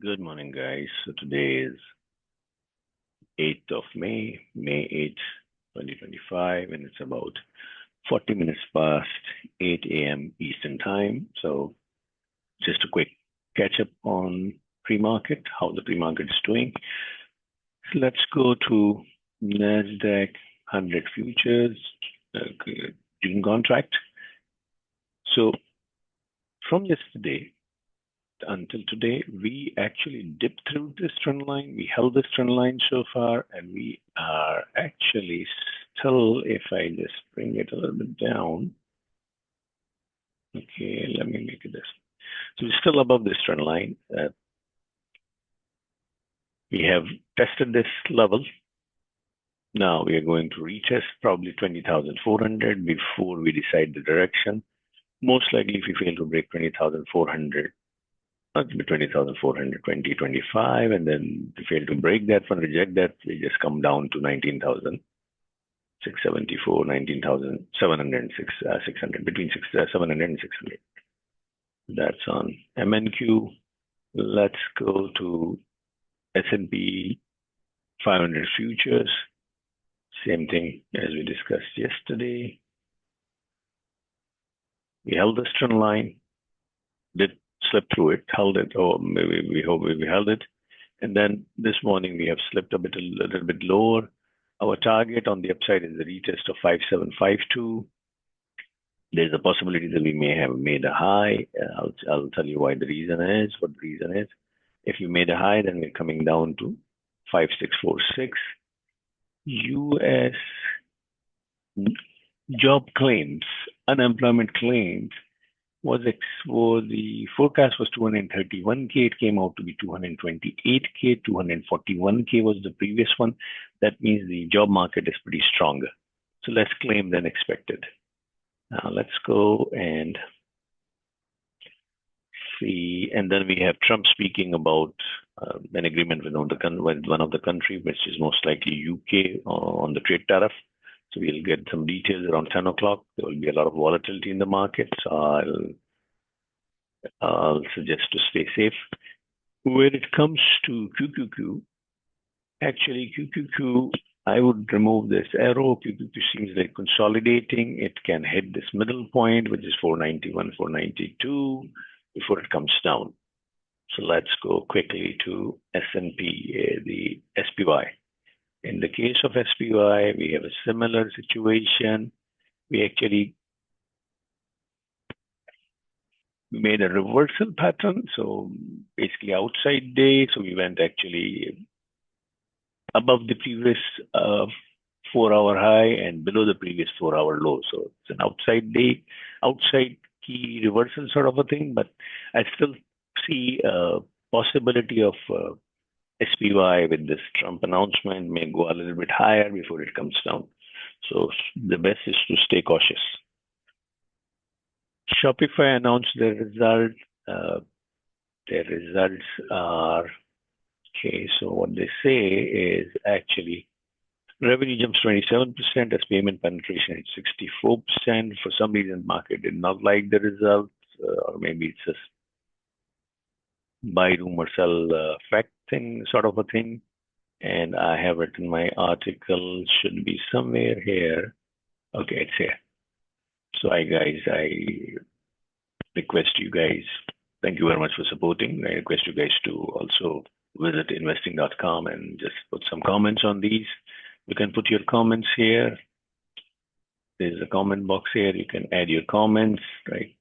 Good morning, guys. So today is 8th of May, May 8th, 2025, and it's about 40 minutes past 8 a.m. Eastern Time. So just a quick catch up on pre-market, how the pre-market is doing. So let's go to NASDAQ 100 futures, June contract. So from yesterday until today, we actually dipped through this trend line. We held this trend line so far, and we are actually still, if I just bring it a little bit down. Okay, let me make it this. So we're still above this trend line. We have tested this level. Now we are going to retest probably 20,400 before we decide the direction. Most likely, if we fail to break 20,400, 20,400, 2025, and then to fail to break that one, reject that, we just come down to 19,674, 19,706, 600, between 700 and 600. That's on MNQ. Let's go to S&P 500 futures. Same thing as we discussed yesterday. We held this trend line, did slip through it, held it, or maybe we hope we held it. And then this morning we have slipped a little bit lower. Our target on the upside is the retest of 5752. There's a possibility that we may have made a high. I'll tell you why the reason is, what the reason is. If you made a high, then we're coming down to 5646. US job claims, unemployment claims the forecast was 231K. It came out to be 228K. 241K was the previous one. That means the job market is pretty stronger. So less claim than expected. Now let's go and see. And then we have Trump speaking about an agreement with one of the country, which is most likely UK, on the trade tariff. So we'll get some details around 10 o'clock. There will be a lot of volatility in the market. So I'll suggest to stay safe. When it comes to QQQ, actually QQQ, I would remove this arrow. QQQ seems like consolidating. It can hit this middle point, which is 491, 492, before it comes down. So let's go quickly to S&P, the SPY. In the case of SPY, we have a similar situation. We actually made a reversal pattern. So basically outside day. So we went actually above the previous 4-hour high and below the previous 4-hour low. So it's an outside day, outside key reversal sort of a thing. But I still see a possibility of SPY with this Trump announcement may go a little bit higher before it comes down. So the best is to stay cautious. Shopify announced their results. Their results are, okay, so what they say is actually revenue jumps 27% as payment penetration is 64%. For some reason, market did not like the results, or maybe it's just buy, rumor, sell fact thing, sort of a thing. And I have written my article, should be somewhere here. Okay, it's here. So I request you guys, thank you very much for supporting. I request you guys to also visit investing.com and just put some comments on these. You can put your comments here. There's a comment box here. You can add your comments, right?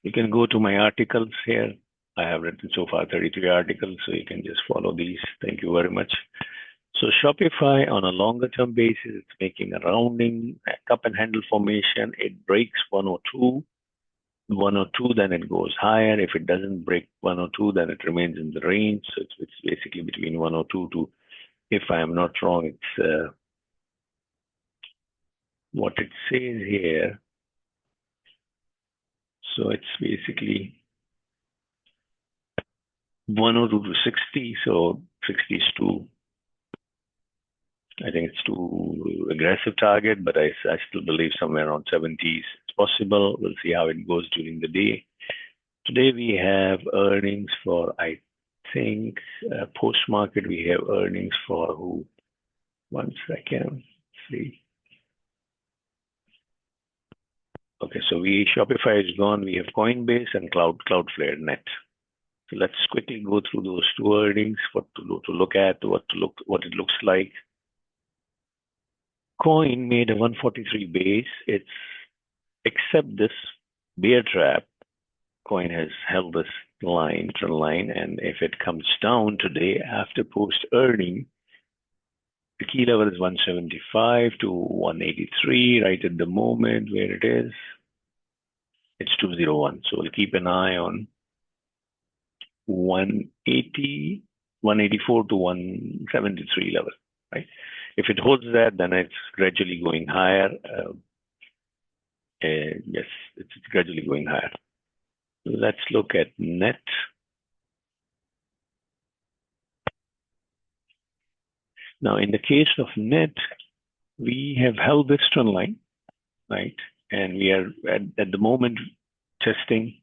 You can go to my articles here. I have written so far 33 articles, so you can just follow these. Thank you very much. So Shopify on a longer term basis, it's making a rounding, a cup and handle formation. It breaks 102, then it goes higher. If it doesn't break 102, then it remains in the range. So it's basically between 102 to, if I am not wrong, it's what it says here. So it's basically 102 to 60. So 60 is too, I think it's too aggressive target, but I still believe somewhere around 70s it's possible. We'll see how it goes during the day. Today we have earnings for, I think, post-market we have earnings for who? 1 second, see. Okay, so Shopify is gone. We have Coinbase and Cloudflare Net. So let's quickly go through those two earnings, what to look at, what it looks like. Coin made a 143 base. It's except this bear trap. Coin has held this trend line, and if it comes down today after post earning, the key level is 175 to 183 right at the moment. Where it is, it's 201. So we'll keep an eye on 180, 184 to 173 level, right? If it holds that, then it's gradually going higher. Yes, it's gradually going higher. Let's look at net. Now, in the case of net, we have held this trend line, right? And we are at the moment testing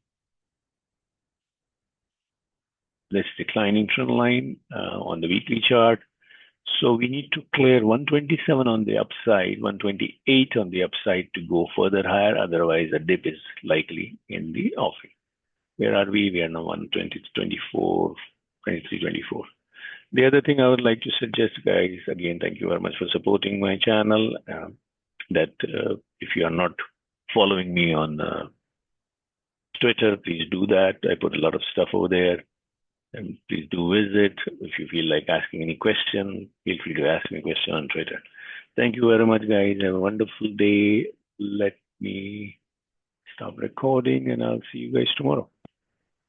this declining trend line on the weekly chart. So we need to clear 127 on the upside, 128 on the upside to go further higher. Otherwise, a dip is likely in the offing. Where are we? We are now 120 to 24, 23, 24. The other thing I would like to suggest, guys, again, thank you very much for supporting my channel. That if you are not following me on Twitter, please do that. I put a lot of stuff over there. And please do visit. If you feel like asking any question, feel free to ask me a question on Twitter. Thank you very much, guys. Have a wonderful day. Let me stop recording and I'll see you guys tomorrow.